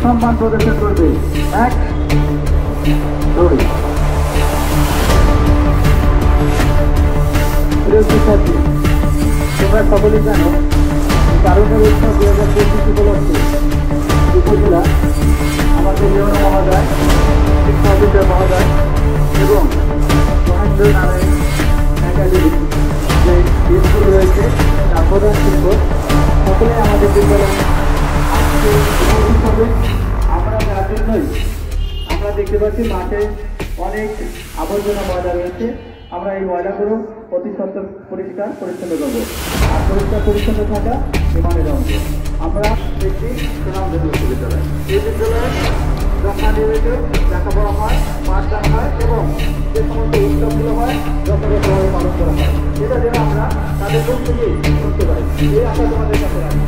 সম্মান প্রদর্শন করবে। 1 2 প্রিয় শিক্ষার্থী, তোমরা সকলেই জানো কারণের উৎসব 2025 উপলক্ষে উপজেলা আমাদের ইউনো মহোদয়, শিক্ষা অফিসার মহোদয় এবং মহেন্দ্র নারায়ণ একাডেমি যে স্কুল রয়েছে তার প্রধান শিক্ষক সকলে আমাদের বিদ্যালয়ে আজকে উপস্থিত হবে। আমরা তার জন্যই আমরা দেখতে পাচ্ছি মাঠে অনেক আবর্জনা ময়লা রয়েছে। আমরা এই ময়লাগুলো অতি সত্ত্বর পরিষ্কার পরিচ্ছন্ন করবো। আর পরিষ্কার পরিচ্ছন্ন থাকা ইমানের অঙ্গ। আমরা একটি সুনামধন্য বিদ্যালয়, এই বিদ্যালয়ে যথা নিয়মিত লেখাপড়া হয়, পাঠদান হয় এবং যে সমস্ত উৎসবগুলো হয় যথাযথভাবে পালন করা হয়। এটা যেন আমরা তাদের মুখ থেকেই করতে পারি, এই আমরা তোমাদের কাছে রাখি।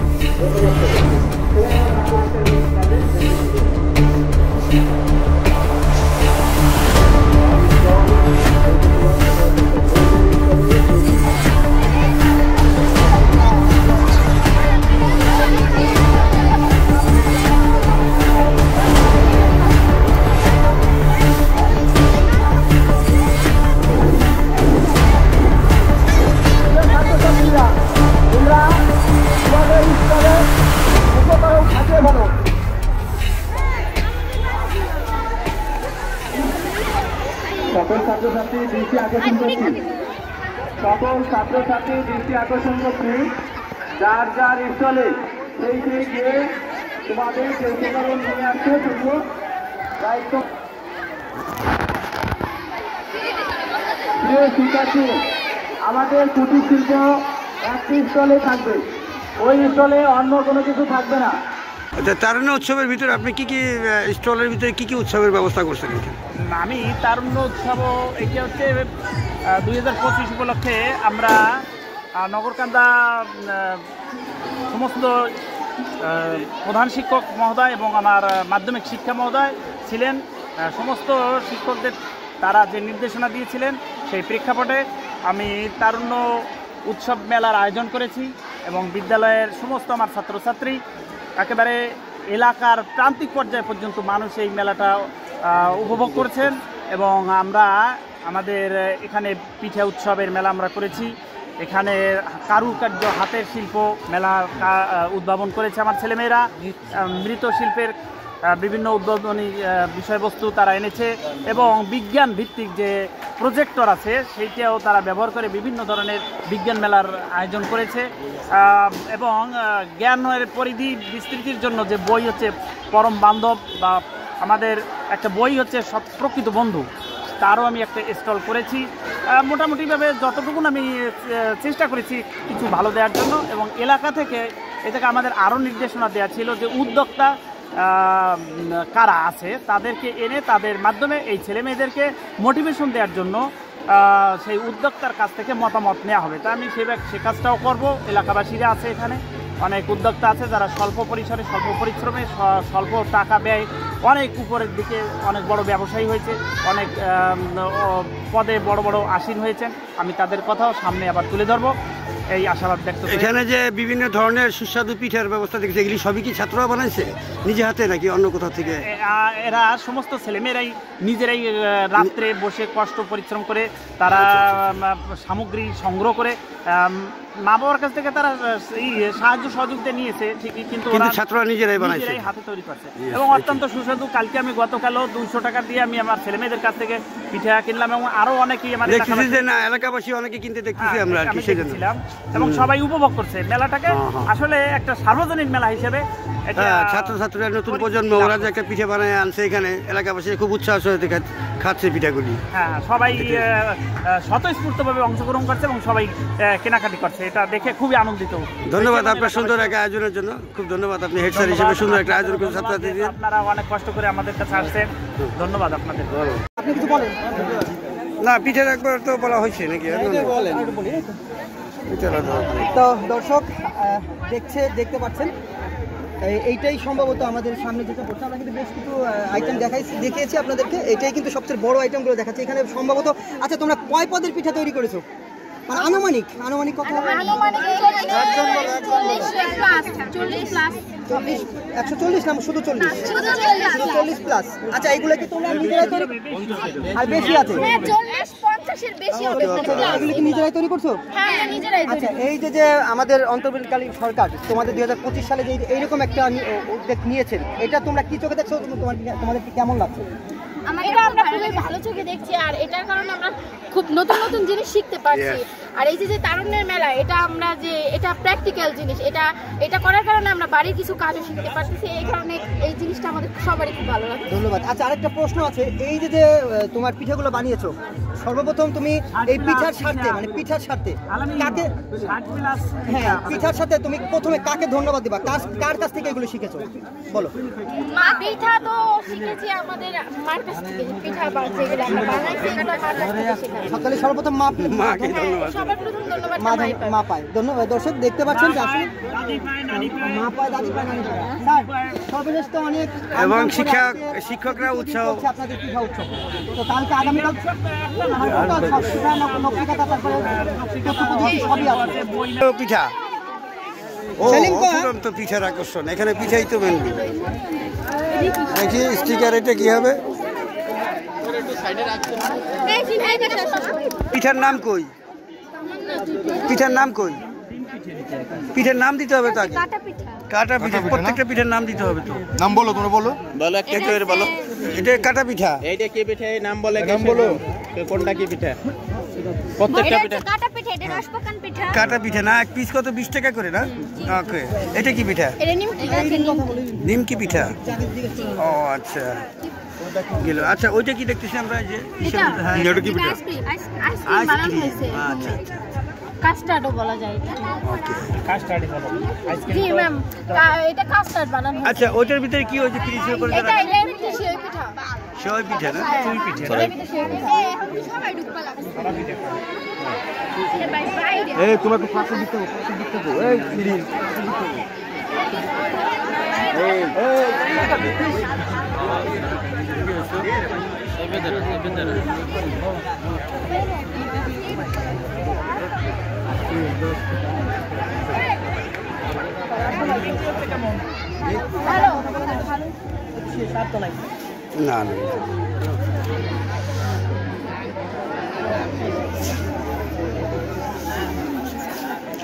সকল ছাত্রছাত্রী দৃষ্টি আকর্ষণ করছি, সকল ছাত্রছাত্রী দৃষ্টি আকর্ষণ করছি, যার যার স্থলে সেই গিয়ে তোমাদের যৌতুকরণ নিয়ে আসছে শুধু দায়িত্ব। প্রিয় শিক্ষার্থী, আমাদের কুটির শিল্প একটি স্থলে থাকবে, ওই স্থলে অন্য কোনো কিছু থাকবে না। আচ্ছা, তারুণ্য উৎসবের ভিতরে আপনি কি কি স্টলের ভিতরে কি কি উৎসবের ব্যবস্থা করছেন? আমি তারুণ্য উৎসব এটা হচ্ছে 2025 উপলক্ষে আমরা নগরকান্দা সমস্ত প্রধান শিক্ষক মহোদয় এবং আমার মাধ্যমিক শিক্ষা মহোদয় ছিলেন, সমস্ত শিক্ষকদের তারা যে নির্দেশনা দিয়েছিলেন সেই প্রেক্ষাপটে আমি তারুণ্য উৎসব মেলার আয়োজন করেছি এবং বিদ্যালয়ের সমস্ত আমার ছাত্রছাত্রী একেবারে এলাকার প্রান্তিক পর্যায় পর্যন্ত মানুষ এই মেলাটা উপভোগ করেছেন এবং আমরা আমাদের এখানে পিঠা উৎসবের মেলা আমরা করেছি। এখানে কারুকার্য হাতের শিল্প মেলা উদ্ভাবন করেছে আমার ছেলেমেয়েরা, মৃৎ শিল্পের বিভিন্ন উদ্ভাবনী বিষয়বস্তু তারা এনেছে এবং বিজ্ঞান ভিত্তিক যে প্রজেক্টর আছে সেইটাও তারা ব্যবহার করে বিভিন্ন ধরনের বিজ্ঞান মেলার আয়োজন করেছে এবং জ্ঞানের পরিধি বিস্তৃতির জন্য যে বই হচ্ছে পরম বান্ধব বা আমাদের একটা বই হচ্ছে প্রকৃত বন্ধু, তারও আমি একটা স্টল করেছি। মোটামুটিভাবে যতটুকুন আমি চেষ্টা করেছি কিছু ভালো দেওয়ার জন্য এবং এলাকা থেকে এটাকে আমাদের আরও নির্দেশনা দেওয়া ছিল যে উদ্যোক্তা কারা আছে তাদেরকে এনে তাদের মাধ্যমে এই ছেলেমেয়েদেরকে মোটিভেশন দেওয়ার জন্য সেই উদ্যোক্তার কাছ থেকে মতামত নেওয়া হবে। তা আমি সে কাজটাও করব। এলাকাবাসীরা আছে, এখানে অনেক উদ্যোক্তা আছে যারা স্বল্প পরিসরে স্বল্প পরিশ্রমে স্বল্প টাকা ব্যয় অনেক উপরের দিকে অনেক বড় ব্যবসায়ী হয়েছে, অনেক পদে বড় বড় আসীন হয়েছেন। আমি তাদের কথাও সামনে আবার তুলে ধরবো এই আশাবাদ ব্যক্ত করি। এখানে যে বিভিন্ন ধরনের সুস্বাদু পিঠার ব্যবস্থা দেখছি, এগুলি সবই কি ছাত্ররা বানাইছে নিজে হাতে নাকি অন্য কোথাও থেকে? এরা সমস্ত ছেলেমেয়েরাই নিজেরাই রাত্রে বসে কষ্ট পরিশ্রম করে তারা সামগ্রী সংগ্রহ করে মা বাবার কাছ থেকে তারা সাহায্য সহযোগিতা নিয়েছে ঠিকই, কিন্তু ছাত্ররা নিজেরাই বানাইছে, হাতে তৈরি করছে এবং অত্যন্ত সুস্বাদু। কালকে আমি গতকালও 200 টাকা দিয়ে আমি আমার ছেলেমেয়েদের কাছ থেকে পিঠা কিনলাম এবং আরো অনেকেই আমার এলাকাবাসী অনেকে কিনতে দেখতেছি আমরা ছিলাম এবং সবাই উপভোগ করছে মেলাটাকে। আসলে একটা সার্বজনীন মেলা হিসেবে ছাত্রছাত্রীরা নতুন প্রজন্ম ওরা যে একটা পিঠা বানায় আনছে, এখানে এলাকাবাসী খুব উৎসাহ সহিত খাচ্ছে পিঠাগুলি। হ্যাঁ, সবাই স্বতঃস্ফূর্তভাবে অংশগ্রহণ করছে এবং সবাই কেনাকাটি করছে, এটা দেখে খুবই আনন্দিত। ধন্যবাদ আপনার সুন্দর একটা আয়োজনের জন্য, খুব ধন্যবাদ। আপনি হেড স্যার হিসেবে সুন্দর একটা আয়োজন করেছেন ছাত্রছাত্রীদের, আপনারা অনেক কষ্ট করে আমাদের কাছে আসছেন, ধন্যবাদ আপনাদের। আপনি কিছু বলেন না? পিঠার একবার তো বলা হয়েছে নাকি? তো দর্শক দেখতে পাচ্ছেন এইটাই সম্ভবত আমাদের সামনে যেটা পড়ছে। আমরা কিন্তু বেশ কিছু আইটেম দেখিয়েছি আপনাদেরকে, এটাই কিন্তু সবচেয়ে বড় আইটেমগুলো দেখাচ্ছি এখানে সম্ভবত। আচ্ছা, তোমরা কয় পদের পিঠা তৈরি করেছো? মানে আনুমানিক কত হবে? 140 না শুধু 40 প্লাস। আচ্ছা এইগুলো কি তোমরা নিজেরাই তৈরি আর বেশি আছে? এগুলো কি নিজেরাই তৈরি করছো? আচ্ছা এই যে আমাদের অন্তর্বর্তীকালীন সরকার তোমাদের 2025 সালে যে এইরকম একটা উদ্যোগ নিয়েছেন, এটা তোমরা কি চোখে দেখছো? তোমাদের কি কেমন লাগছে? এটা আমরা খুবই ভালো চোখে দেখছি, আর এটার কারণে আমরা খুব নতুন নতুন জিনিস শিখতে পারছি। আর এই যে তারুণ্যের মেলা, এটা আমরা যে এটা প্র্যাকটিক্যাল জিনিস, এটা করার কারণে আমরা বাড়ির কিছু কাজও শিখতে পারতেছি। এই কারণে এই জিনিসটা আমাদের সবারই খুব ভালো লাগে। ধন্যবাদ। আচ্ছা আরেকটা প্রশ্ন আছে, এই যে তোমার পিঠাগুলো বানিয়েছো, সর্বপ্রথম তুমি এই পিঠার স্বার্থে মানে পিঠার স্বার্থে কাকে, হ্যাঁ পিঠার সাথে তুমি প্রথমে কাকে ধন্যবাদ দিবা? কার কাছ থেকে এগুলো শিখেছো বলো? পিঠা তো শিখেছি আমাদের মার কাছ থেকে, পিঠা যেগুলো আমরা বানাইছি এগুলো মার কাছ থেকে শেখা। সকালে সর্বপ্রথম মাকে ধন্যবাদ, সবার প্রথম ধন্যবাদ মা পায়। ধন্যবাদ। দর্শক দেখতে পাচ্ছেন যে আসলে মা পায়, দাদি পায়, নানি পায়। স্যার সর্বশেষ তো অনেক এবং শিক্ষকরা উৎসাহ আপনাদের পিঠা উৎসব, তো কালকে আগামীকাল পিঠা অফুরন্ত পিঠার আকর্ষণ, এখানে পিঠাই তো মেন। দেখি স্টিকার, এটা কি হবে? পিঠার নাম কই? পিঠার নাম কই? পিঠার নাম দিতে হবে তাকে, কাটা পিঠা। প্রত্যেকটা পিঠার নাম দিতে হবে তো। নাম বলো, তোমরা বলো একটা বলো। এটা কাটা পিঠা, এইটা কি পিঠা? এই নাম বলে, নাম বলো কোনটা কি পিঠা? প্রত্যেকটা পিঠা কাটা পিঠা, এটা রসপাকান পিঠা। কাটা পিঠা না, এক পিস কত 20 টাকা করে না? ওকে, এটা কি পিঠা? এটা নিমকি পিঠা। ও আচ্ছা গেল। আচ্ছা ওইটা কি দেখতেছি আমরা? যে এটা কি পিঠা? আইসক্রিম বানানো হয়েছে। আচ্ছা আচ্ছা, কাস্টার্ডও বলা যায়। কাস্টার্ডই বলো। জি ম্যাম, এটা কাস্টার্ড বানানো হয়েছে। আচ্ছা ওইটার ভিতরে কি হয়েছে? ফ্রিজে করে এটা এর ভিতরে সেওই পিঠা। সেওই পিঠা না? চুই পিঠা। এর ভিতরে সেওই পিঠা। এখন সবাই ঢুকবা লাগছে। এটা বাইরে। এই তোমরা একটু পাশে দিতে হবে, এই সিরিজ ভালো না না,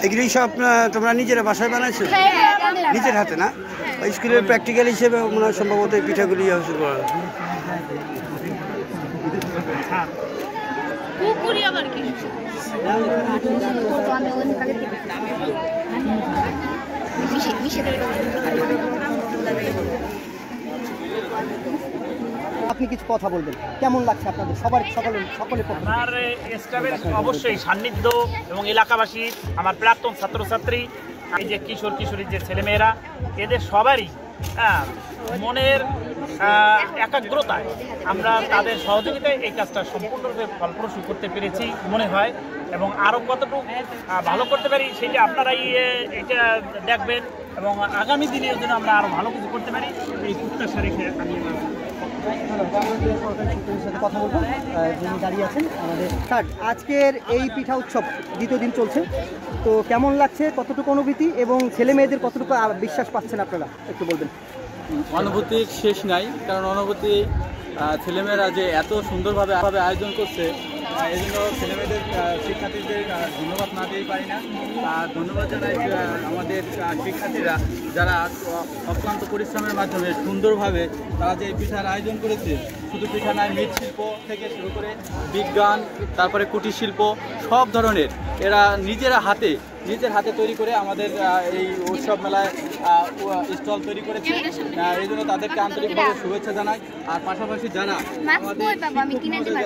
এগুলি সব তোমরা নিজেরা বাসায় বানাইছো? নিজের হাতে না? স্কুলের প্র্যাকটিক্যাল হিসেবে মনে হয় সম্ভবত এই পিঠাগুলি ইউজ করা। পুকুরি আবার কি? আপনি কিছু কথা বলবেন, কেমন লাগছে আপনাদের সকলের পক্ষে? আমার স্টাফের অবশ্যই সান্নিধ্য এবং এলাকাবাসী, আমার প্রাক্তন ছাত্রছাত্রী, এই যে কিশোর কিশোরী যে ছেলেমেয়েরা, এদের সবারই মনের একাগ্রতায় আমরা তাদের সহযোগিতায় এই কাজটা সম্পূর্ণরূপে ফলপ্রসূ করতে পেরেছি মনে হয়। এবং আরও কতটুকু ভালো করতে পারি সেটা আপনারাই এটা দেখবেন, এবং আগামী দিনের জন্য আমরা আরও ভালো কিছু করতে পারি এই প্রত্যাশা রেখে আমি কথা বলবো। যিনি দাঁড়িয়ে আছেন আমাদের স্যার, আজকের এই পিঠা উৎসব দ্বিতীয় দিন চলছে, তো কেমন লাগছে, কতটুকু অনুভূতি এবং ছেলে মেয়েদের কতটুকু বিশ্বাস পাচ্ছেন আপনারা একটু বলবেন? অনুভূতির শেষ নাই, কারণ অনুভূতি ছেলেমেয়েরা যে এত সুন্দরভাবে আয়োজন করছে, এই জন্য ছেলেমেয়েদের শিক্ষার্থীদের ধন্যবাদ না দিয়েই পারি না। ধন্যবাদ জানাই আমাদের শিক্ষার্থীরা যারা অক্লান্ত পরিশ্রমের মাধ্যমে সুন্দরভাবে তারা যে পিঠার আয়োজন করেছে। শুধু পিঠা নয়, মৃৎশিল্প থেকে শুরু করে বিজ্ঞান, তারপরে কুটির শিল্প, সব ধরনের এরা নিজের হাতে তৈরি করে আমাদের এই উৎসব মেলায় স্টল তৈরি করেছে। এই জন্য তাদেরকে আন্তরিকভাবে শুভেচ্ছা জানাই। আর পাশাপাশি যারা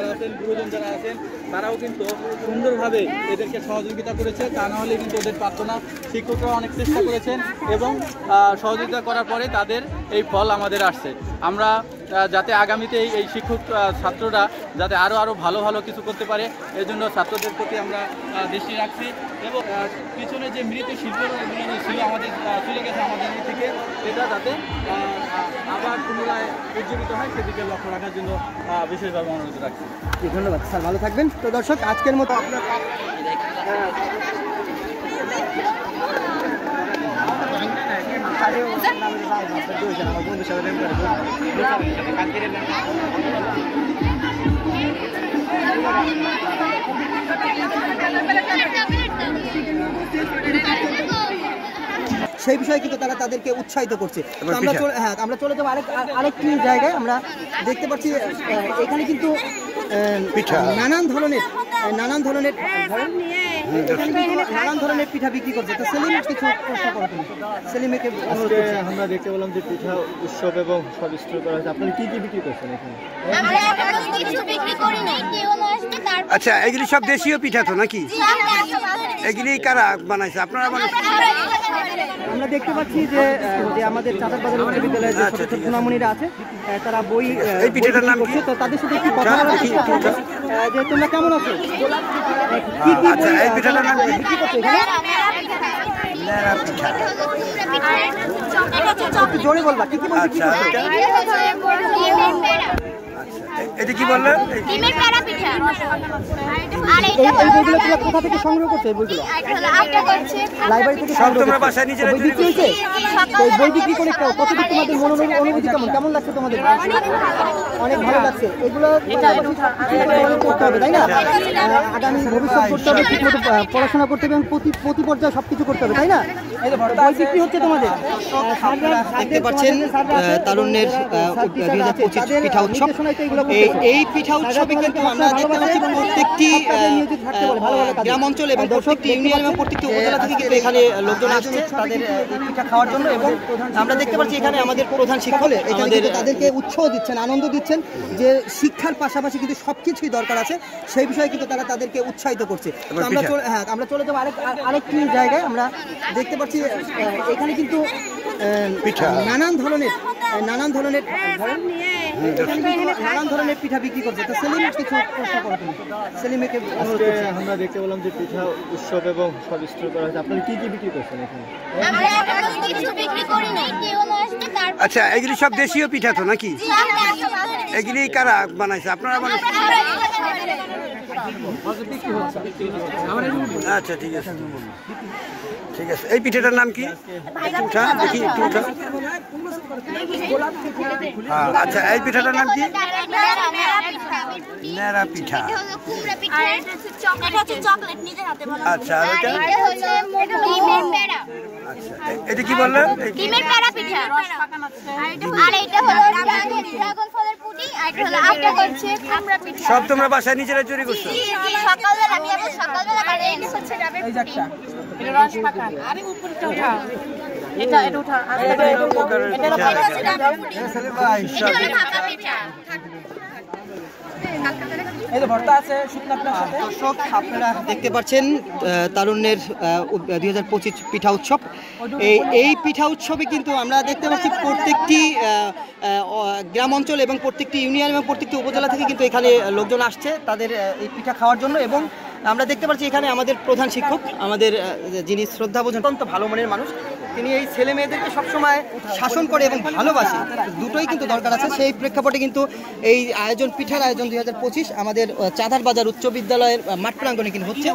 আমাদের গুরুজন যারা আছেন, তারাও কিন্তু সুন্দরভাবে এদেরকে সহযোগিতা করেছে, তা নাহলে কিন্তু ওদের পারত না। শিক্ষকরা অনেক চেষ্টা করেছেন এবং সহযোগিতা করার পরে তাদের এই ফল আমাদের আসছে। আমরা যাতে আগামীতে এই শিক্ষক ছাত্ররা যাতে আরও ভালো ভালো কিছু করতে পারে, এই জন্য ছাত্রদের প্রতি আমরা দৃষ্টি রাখছি। এবং পিছনে যে মৃত শিল্পগুলো ছিল আমাদের চলে গেছে আমাদের থেকে, এটা যাতে আবার পুনরায় উজ্জীবিত হয় সেদিকে লক্ষ্য রাখার জন্য বিশেষভাবে অনুরোধ রাখছি। ধন্যবাদ স্যার, ভালো থাকবেন। তো দর্শক, আজকের মতো আপনার সেই বিষয়ে কিন্তু তারা তাদেরকে উৎসাহিত করছে। তো আমরা চলে যাবো আরেকটি জায়গায়। আমরা দেখতে পাচ্ছি এখানে কিন্তু নানান ধরনের পিঠা বিক্রি করছে। তো সেলিম কিছু প্রশ্ন করো তুমি। সেলিমকে আমরা দেখতে পেলাম যে পিঠা উৎসব এবং সব স্টোর করা হয়েছে। আপনারা কি কি বিক্রি করছেন এখানে? আচ্ছা, এগুলি সব দেশীয় পিঠা তো নাকি? এগুলি কারা বানাইছে? আপনারা বানাইছেন? আমরা দেখতে পাচ্ছি যে আমাদের চাঁদার বাজার উচ্চ বিদ্যালয়ের যে ছোট ছোট গুণামণিরা আছে, তারা বই এই পিঠাটার নাম কি? তো তাদের সাথে একটু কথা বলার চেষ্টা করছি যে তোমরা কেমন আছো? আচ্ছা, এই পিঠাটার নাম কি? একটু জোরে বলবা, কি কি বলছো? আচ্ছা, এটা কি বললেন? এই বইগুলো তোমরা কোথা থেকে সংগ্রহ করছো? এই বইগুলো লাইব্রেরি থেকে সব তোমরা বাসায় নিজেরা বই বিক্রি হয়েছে? তো এই বই বিক্রি করে কতটুকু তোমাদের অনুভূতি কেমন লাগছে তোমাদের? অনেক ভালো লাগছে। এগুলো করতে হবে, তাই না? আগামী ভবিষ্যৎ করতে হবে, ঠিকমতো পড়াশোনা করতে হবে এবং প্রতি পর্যায়ে সবকিছু করতে হবে, তাই না? বই বিক্রি হচ্ছে তোমাদের। দেখতে পাচ্ছেন তারুণ্যের 2025 পিঠা উৎসব। এই পিঠা উৎসবে কিন্তু আমরা দেখতে পাচ্ছি প্রত্যেকটি গ্রাম অঞ্চল এবং প্রত্যেকটি ইউনিয়ন এবং প্রত্যেকটি উপজেলা থেকে কিন্তু এখানে লোকজন আসছে তাদের এই পিঠা খাওয়ার জন্য। এবং আমরা দেখতে পাচ্ছি এখানে আমাদের প্রধান শিক্ষক আমাদের তাদেরকে উৎসাহ দিচ্ছেন, আনন্দ দিচ্ছেন যে শিক্ষার পাশাপাশি কিন্তু সবকিছুই দরকার আছে, সেই বিষয়ে কিন্তু তারা তাদেরকে উৎসাহিত করছে। তো আমরা চলে যাবো আরেকটি জায়গায়। আমরা দেখতে পাচ্ছি এখানে কিন্তু নানান ধরনের পিঠা বিক্রি করছে। তো সেলিম কিছু প্রশ্ন করো তুমি। সেলিমকে আমরা দেখতে পেলাম যে পিঠা উৎসব এবং সব স্টোর করা হয়েছে। আপনারা কি কি বিক্রি করছেন এখানে? আচ্ছা, এগুলি সব দেশীয় পিঠা তো নাকি? এগুলি কারা বানাইছে? আপনারা বানাইছেন? আচ্ছা, ঠিক আছে। এই পিঠাটার নাম কি? দেখি একটু উঠা। আচ্ছা, এই পিঠাটার নাম কি? নেড়া পিঠা। আচ্ছা, আর এটা? আচ্ছা, এটা কি বললেন? সব তোমরা বাসায় নিজেরা তৈরি করছো? দর্শক, আপনারা দেখতে পাচ্ছেন তারুণ্যের 2025 পিঠা উৎসব। এই পিঠা উৎসবে কিন্তু আমরা দেখতে পাচ্ছি প্রত্যেকটি গ্রাম অঞ্চল এবং প্রত্যেকটি ইউনিয়ন এবং প্রত্যেকটি উপজেলা থেকে কিন্তু এখানে লোকজন আসছে তাদের এই পিঠা খাওয়ার জন্য। এবং আমরা দেখতে পাচ্ছি এখানে আমাদের প্রধান শিক্ষক, আমাদের যিনি শ্রদ্ধাভাজন অত্যন্ত ভালো মনের মানুষ, তিনি এই ছেলে মেয়েদেরকে সবসময় শাসন করে এবং ভালোবাসে, দুটোই কিন্তু দরকার আছে। সেই প্রেক্ষাপটে কিন্তু এই আয়োজন, পিঠার আয়োজন 2025 আমাদের চাঁদার বাজার উচ্চ বিদ্যালয়ের মাঠ প্রাঙ্গণে কিন্তু হচ্ছে।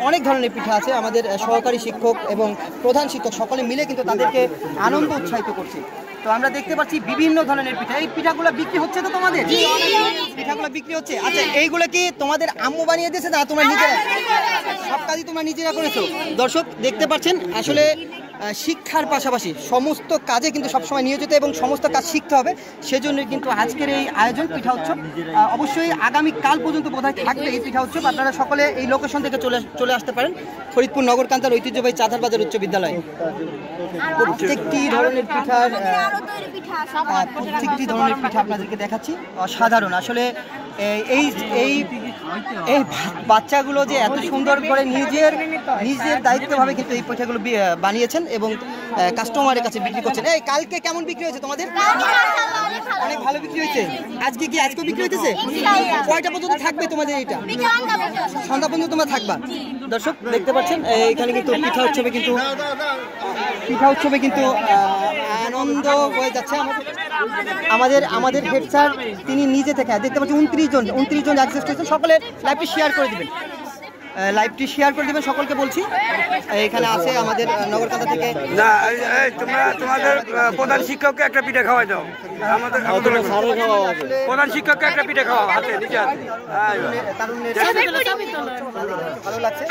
অনেক ধরনের পিঠা আছে। আমাদের সহকারী শিক্ষক এবং প্রধান শিক্ষক সকলে মিলে কিন্তু তাদেরকে আনন্দ উৎসাহিত করছে। তো আমরা দেখতে পাচ্ছি বিভিন্ন ধরনের পিঠা। এই পিঠাগুলো বিক্রি হচ্ছে তো তোমাদের? পিঠাগুলো বিক্রি হচ্ছে। আচ্ছা, এইগুলো কি তোমাদের আম্মু বানিয়ে দিয়েছে না তোমরা নিজেরা? সব কাজই তোমরা নিজেরা করেছো। দর্শক, দেখতে পাচ্ছেন আসলে শিক্ষার পাশাপাশি সমস্ত কাজে কিন্তু সবসময় নিয়োজিত এবং সমস্ত কাজ শিখতে হবে। সেজন্য কিন্তু আজকের এই আয়োজন পিঠা উৎসব। অবশ্যই আগামীকাল পর্যন্ত বোধহয় থাকবে এই পিঠা উৎসব। আপনারা সকলে এই লোকেশন থেকে চলে আসতে পারেন। ফরিদপুর নগরকান্তার ঐতিহ্যবাহী চাঁদার বাজার উচ্চ বিদ্যালয়। প্রত্যেকটি ধরনের পিঠা আপনাদেরকে দেখাচ্ছি। অসাধারণ আসলে এই এই এই বাচ্চাগুলো যে এত সুন্দর করে নিজের দায়িত্বভাবে কিন্তু এই পিঠাগুলো বানিয়েছেন এবং কাস্টমারের কাছে বিক্রি করছেন। এই কালকে কেমন বিক্রি হয়েছে তোমাদের? অনেক ভালো বিক্রি হয়েছে। আজকে বিক্রি হইতেছে? কয়টা পর্যন্ত থাকবে তোমাদের এটা? সন্ধ্যা পর্যন্ত তোমরা থাকবা। দর্শক দেখতে পাচ্ছেন এখানে কিন্তু পিঠা উৎসবে কিন্তু আনন্দ হয়ে যাচ্ছে। আমাদের হেড স্যার তিনি নিজে থেকে দেখতে পাচ্ছেন 29 জন অ্যাক্সেস করেছেন। সকলে লাইভটি শেয়ার করে দিবেন সকলকে বলছি। এখানে আছে আমাদের নগরকান্দা থেকে। না তোমাদের প্রধান শিক্ষককে একটা পিঠা খাওয়াই দাও। আমাদের প্রধান শিক্ষককে একটা পিঠা খাওয়া হাতে নিজে হাতে। ভালো লাগছে।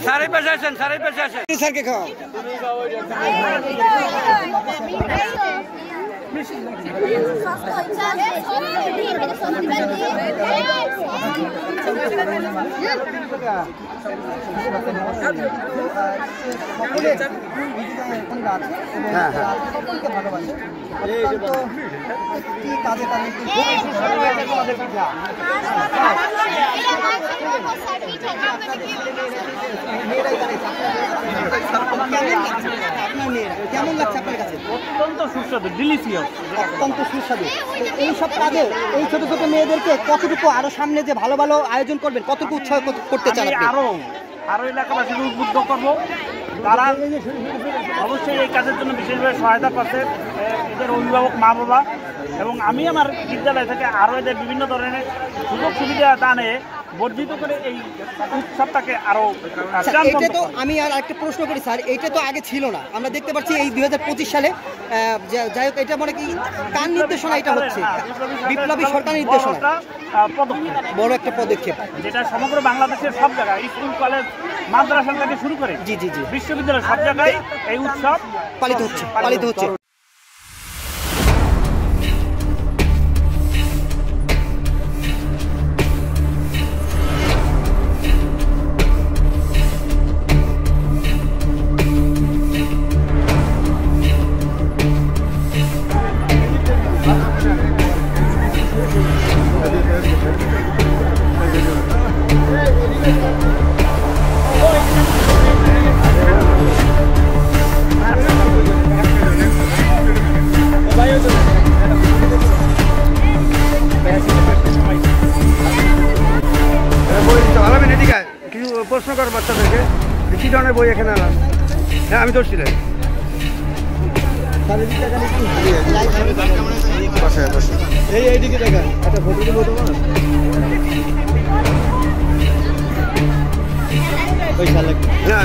স্যারের পাশে আসেন স্যারকে খাওয়াও। সকলকে ভালোবাসে কাজে কেমন লাগছে আপনার কাছে? অত্যন্ত সুস্বাদু, ডিলিশিয়াস, অত্যন্ত সুস্বাদু। এইসব কাজে এই ছোট ছোট মেয়েদেরকে কতটুকু আরো সামনে যে ভালো ভালো আয়োজন করবেন, কতটুকু উৎসাহ করতে চান? আরো এলাকাবাসীকে উদ্বুদ্ধ করবো। তারা অবশ্যই এই কাজের জন্য বিশেষভাবে সহায়তা করছে এদের অভিভাবক মা বাবা, এবং আমি আমার বিদ্যালয় থেকে আরও এদের বিভিন্ন ধরনের সুযোগ সুবিধা দানে বর্ধিত করে এই উৎসবটাকে আরো। এটা তো আমি আর একটা প্রশ্ন করি স্যার, এটা তো আগে ছিল না, আমরা দেখতে পাচ্ছি এই 2025 সালে যাই হোক এটা মনে কি কার নির্দেশনা এটা হচ্ছে? বিপ্লবী সরকারের নির্দেশনা, বড় একটা পদক্ষেপ যেটা সমগ্র বাংলাদেশের সব জায়গায় স্কুল কলেজ মাদ্রাসা থেকে শুরু করে জি বিশ্ববিদ্যালয় সব জায়গায় এই উৎসব পালিত হচ্ছে। কিছু প্রশ্ন কর বাচ্চাদেরকে, কি ধরনের বই এখানে আলাম? হ্যাঁ আমি ধরছিলাম। এইদিকে দেখা একটা ফটো দিব তোমার। না